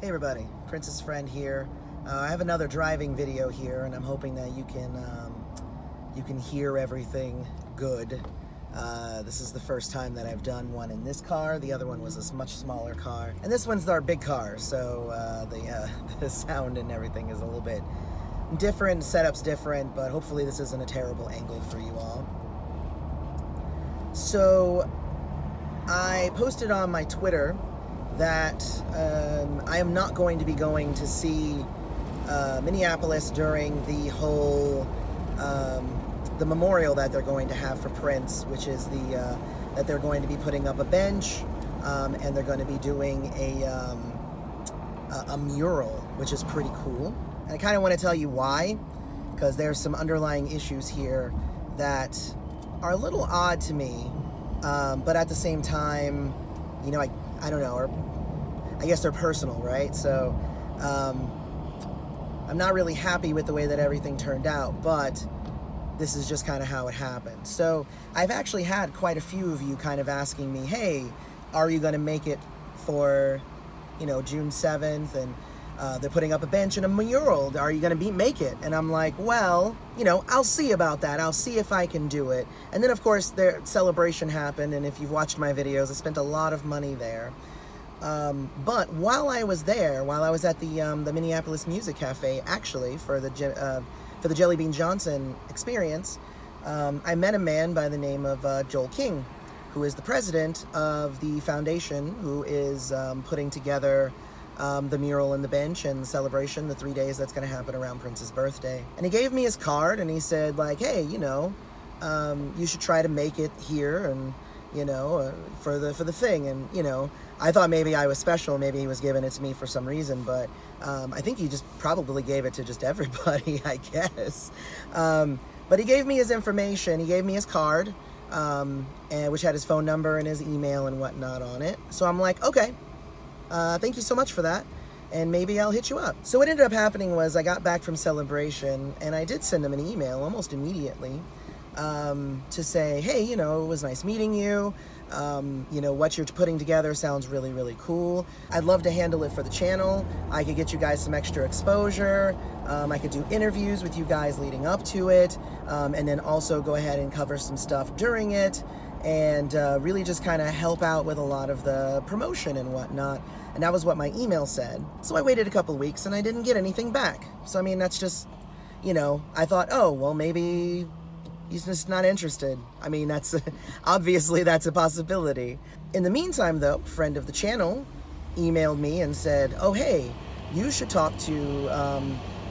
Hey everybody, Princess Friend here. I have another driving video here, and I'm hoping that you can hear everything good. This is the first time that I've done one in this car. The other one was a much smaller car, and this one's our big car, so the sound and everything is a little bit different. Setup's different, but hopefully this isn't a terrible angle for you all. So I posted on my Twitter that I am not going to be going to see Minneapolis during the whole the memorial that they're going to have for Prince, which is that they're going to be putting up a bench and they're going to be doing a mural, which is pretty cool. And I kind of want to tell you why, because there's some underlying issues here that are a little odd to me, but at the same time, you know, I don't know, or I guess they're personal, right? So I'm not really happy with the way that everything turned out, but this is just kind of how it happened. So I've actually had quite a few of you kind of asking me, hey, are you going to make it for, you know, June 7th? And they're putting up a bench and a mural. Are you going to make it? And I'm like, well, you know, I'll see about that. I'll see if I can do it. And then, of course, their celebration happened. And if you've watched my videos, I spent a lot of money there. But while I was there, while I was at the Minneapolis Music Cafe, actually, for the Jelly Bean Johnson experience, I met a man by the name of Joel King, who is the president of the foundation, who is putting together the mural and the bench and the celebration, the 3 days that's going to happen around Prince's birthday. And he gave me his card, and he said, like, hey, you know, you should try to make it here, and you know, for the thing. And you know, I thought maybe I was special, maybe he was giving it to me for some reason, but I think he just probably gave it to just everybody, I guess. But he gave me his information, he gave me his card, and which had his phone number and his email and whatnot on it. So I'm like, okay, thank you so much for that, and maybe I'll hit you up. So what ended up happening was I got back from celebration, and I did send him an email almost immediately to say, hey, you know, it was nice meeting you. You know, what you're putting together sounds really, really cool. I'd love to handle it for the channel. I could get you guys some extra exposure. I could do interviews with you guys leading up to it, and then also go ahead and cover some stuff during it, and really just kind of help out with a lot of the promotion and whatnot. And that was what my email said. So I waited a couple of weeks and I didn't get anything back. So I mean, that's just, you know, I thought, oh, well, maybe he's just not interested. I mean, that's obviously that's a possibility. In the meantime, though, a friend of the channel emailed me and said, oh, hey, you should talk to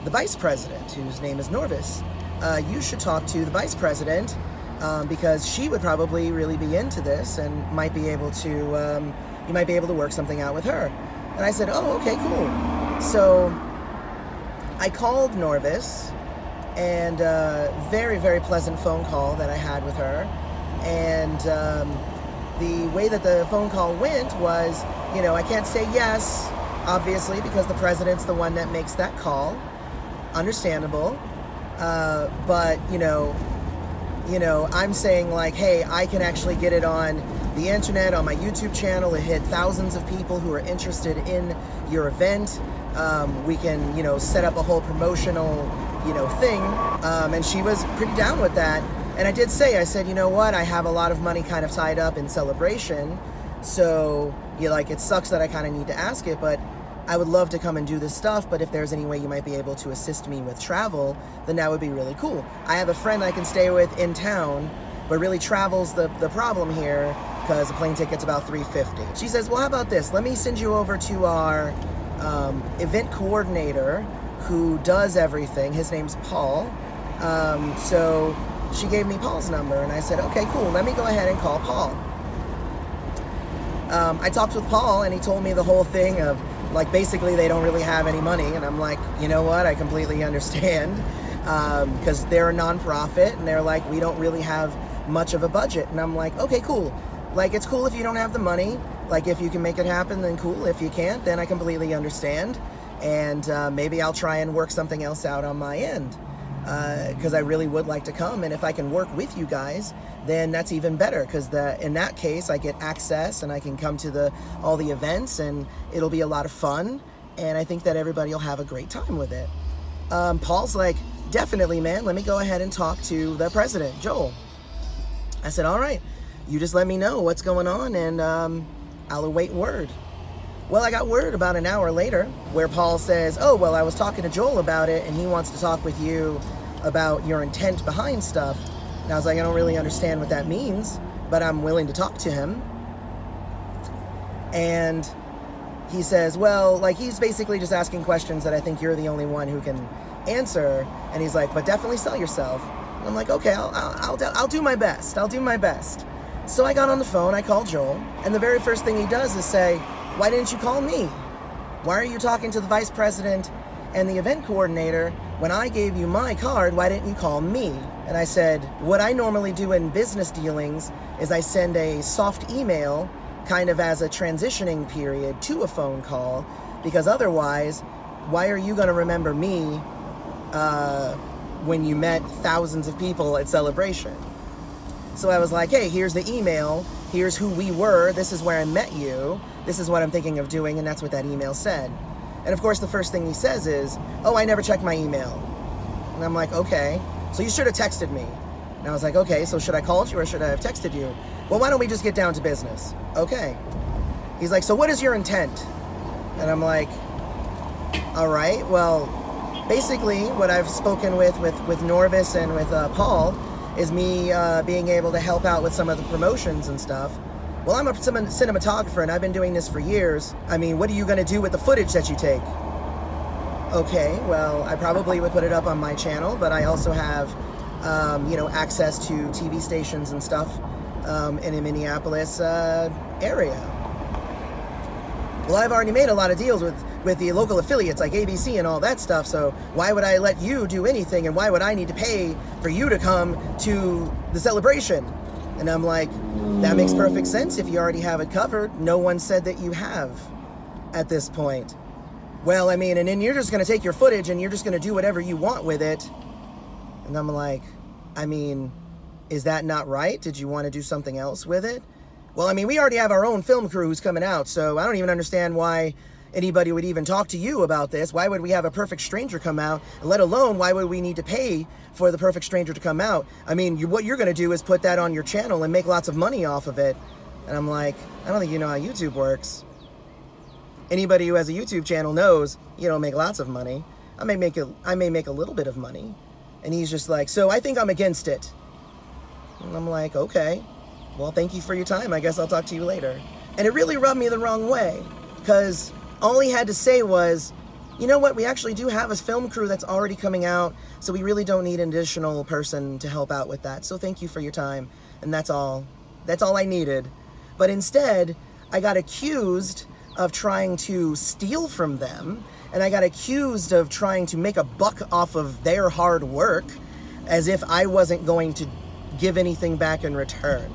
the vice president, whose name is Norvis. You should talk to the vice president because she would probably really be into this and might be able to, you might be able to work something out with her. And I said, oh, okay, cool. So I called Norvis, and very, very pleasant phone call that I had with her. And the way that the phone call went was, you know, I can't say yes, obviously, because the president's the one that makes that call. Understandable. But, you know, I'm saying like, hey, I can actually get it on the internet, on my YouTube channel. It hit thousands of people who are interested in your event. We can, you know, set up a whole promotional, you know, thing. And she was pretty down with that. And I did say, I said, you know what, I have a lot of money kind of tied up in celebration. So, you know, like, it sucks that I kind of need to ask it, but I would love to come and do this stuff. But if there's any way you might be able to assist me with travel, then that would be really cool. I have a friend I can stay with in town, but really travel's the problem here, because a plane ticket's about $350. She says, well, how about this? Let me send you over to our event coordinator who does everything. His name's Paul. So she gave me Paul's number, and I said, okay, cool, let me go ahead and call Paul. I talked with Paul, and he told me the whole thing of, like, basically they don't really have any money. And I'm like, you know what, I completely understand, because they're a nonprofit, and they're like, we don't really have much of a budget. And I'm like, okay, cool. Like, it's cool if you don't have the money. Like, if you can make it happen, then cool. If you can't, then I completely understand. And maybe I'll try and work something else out on my end, because I really would like to come. And if I can work with you guys, then that's even better, because in that case I get access and I can come to all the events, and it'll be a lot of fun. and I think that everybody will have a great time with it. Paul's like, definitely, man, let me go ahead and talk to the president, Joel. I said, all right, you just let me know what's going on, and I'll await word. Well, I got word about an hour later where Paul says, oh, well, I was talking to Joel about it, and he wants to talk with you about your intent behind stuff. And I was like, I don't really understand what that means, but I'm willing to talk to him. And he says, well, like, he's basically just asking questions that I think you're the only one who can answer. And he's like, but definitely sell yourself. And I'm like, okay, I'll do my best. I'll do my best. So I got on the phone, I called Joel, and the very first thing he does is say, why didn't you call me? Why are you talking to the vice president and the event coordinator when I gave you my card? Why didn't you call me? And I said, what I normally do in business dealings is I send a soft email kind of as a transitioning period to a phone call, because otherwise, why are you going to remember me when you met thousands of people at Celebration? So I was like, hey, here's the email, here's who we were, this is where I met you, this is what I'm thinking of doing, and that's what that email said. And of course the first thing he says is, oh, I never checked my email. And I'm like, okay, so you should have texted me. And I was like, okay, so should I call you or should I have texted you? Well, why don't we just get down to business? Okay. He's like, so what is your intent? And I'm like, all right, well, basically what I've spoken with Norvis and with Paul is me being able to help out with some of the promotions and stuff. Well, I'm a cinematographer and I've been doing this for years. I mean, what are you gonna do with the footage that you take? Okay, well, I probably would put it up on my channel, but I also have, you know, access to TV stations and stuff in the Minneapolis area. Well, I've already made a lot of deals with the local affiliates like ABC and all that stuff, so why would I let you do anything, and why would I need to pay for you to come to the celebration? And I'm like, that makes perfect sense if you already have it covered. No one said that you have at this point. Well, I mean, and then you're just going to take your footage and you're just going to do whatever you want with it. And I'm like, I mean, is that not right? Did you want to do something else with it? Well, I mean, we already have our own film crew who's coming out, so I don't even understand why anybody would even talk to you about this. Why would we have a perfect stranger come out? Let alone, why would we need to pay for the perfect stranger to come out? I mean, what you're going to do is put that on your channel and make lots of money off of it. And I'm like, I don't think you know how YouTube works. Anybody who has a YouTube channel knows you don't make lots of money. I may make a little bit of money. And he's just like, so I think I'm against it. And I'm like, okay, well, thank you for your time. I guess I'll talk to you later. And it really rubbed me the wrong way, because all he had to say was, you know what, we actually do have a film crew that's already coming out, so we really don't need an additional person to help out with that. So thank you for your time. And that's all. That's all I needed. But instead, I got accused of trying to steal from them, and I got accused of trying to make a buck off of their hard work, as if I wasn't going to give anything back in return.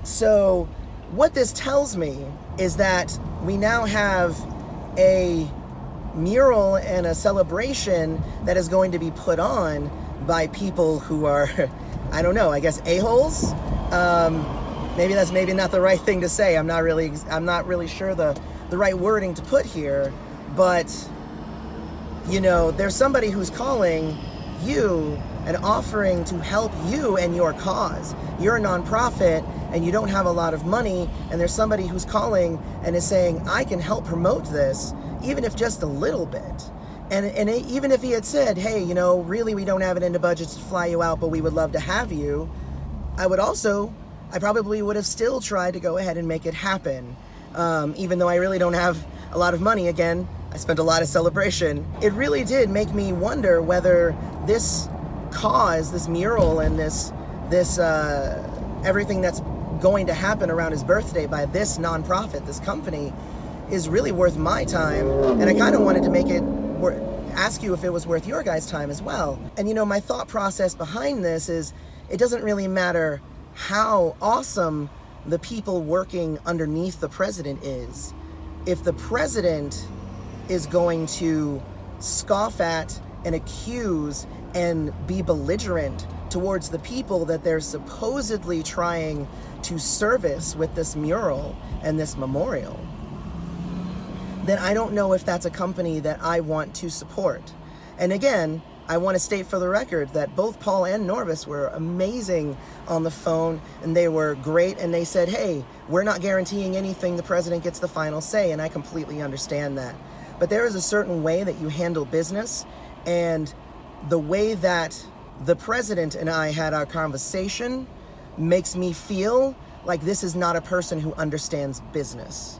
So what this tells me is that we now have a mural and a celebration that is going to be put on by people who are, I don't know, I guess a-holes? Maybe that's not the right thing to say. I'm not really sure the right wording to put here, but you know, there's somebody who's calling you and offering to help you and your cause. You're a nonprofit and you don't have a lot of money, and there's somebody who's calling and is saying, I can help promote this, even if just a little bit. And even if he had said, hey, you know, really we don't have it in the budget to fly you out, but we would love to have you, I probably would have still tried to go ahead and make it happen. Even though I really don't have a lot of money. Again, I spent a lot of Celebration. It really did make me wonder whether this cause, this mural, and this everything that's going to happen around his birthday by this nonprofit, this company, is really worth my time. And I kind of wanted to ask you if it was worth your guys' time as well. And you know, my thought process behind this is, it doesn't really matter how awesome the people working underneath the president is. If the president is going to scoff at and accuse and be belligerent towards the people that they're supposedly trying to service with this mural and this memorial, then I don't know if that's a company that I want to support. And again, I want to state for the record that both Paul and Norvis were amazing on the phone, and they were great, and they said, hey, we're not guaranteeing anything, the president gets the final say, and I completely understand that. But there is a certain way that you handle business, and the way that the president and I had our conversation makes me feel like this is not a person who understands business.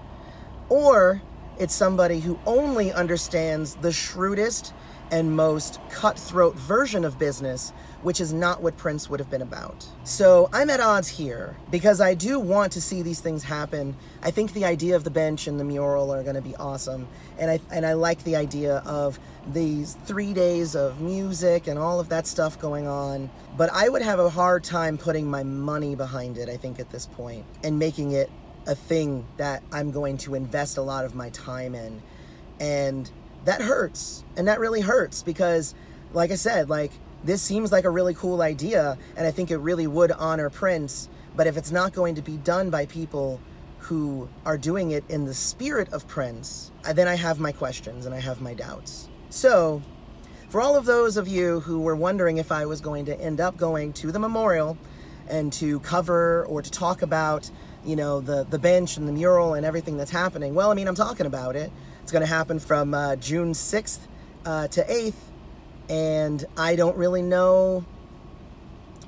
Or it's somebody who only understands the shrewdest and most cutthroat version of business, which is not what Prince would have been about. So I'm at odds here because I do want to see these things happen. I think the idea of the bench and the mural are gonna be awesome. And I like the idea of these 3 days of music and all of that stuff going on. But I would have a hard time putting my money behind it, I think, at this point, and making it a thing that I'm going to invest a lot of my time in. And that hurts, and that really hurts because, like I said, like, this seems like a really cool idea, and I think it really would honor Prince, but if it's not going to be done by people who are doing it in the spirit of Prince, then I have my questions and I have my doubts. So, for all of those of you who were wondering if I was going to end up going to the memorial and to cover or to talk about, you know, the bench and the mural and everything that's happening, well, I mean, I'm talking about it. It's going to happen from June 6th to 8th, and I don't really know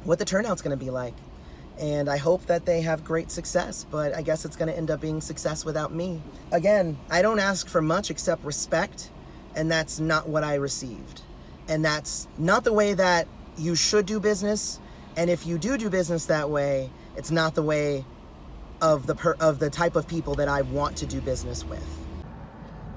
what the turnout's going to be like. And I hope that they have great success, but I guess it's going to end up being success without me. Again, I don't ask for much except respect, and that's not what I received. And that's not the way that you should do business, and if you do business that way, it's not the way of the type of people that I want to do business with.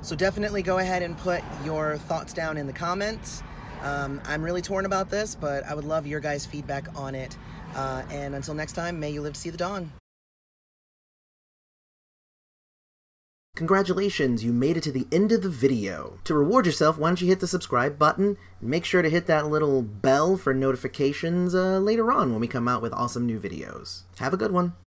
So definitely go ahead and put your thoughts down in the comments. I'm really torn about this, but I would love your guys' feedback on it. And until next time, may you live to see the dawn. Congratulations, you made it to the end of the video. To reward yourself, why don't you hit the subscribe button and make sure to hit that little bell for notifications later on when we come out with awesome new videos. Have a good one.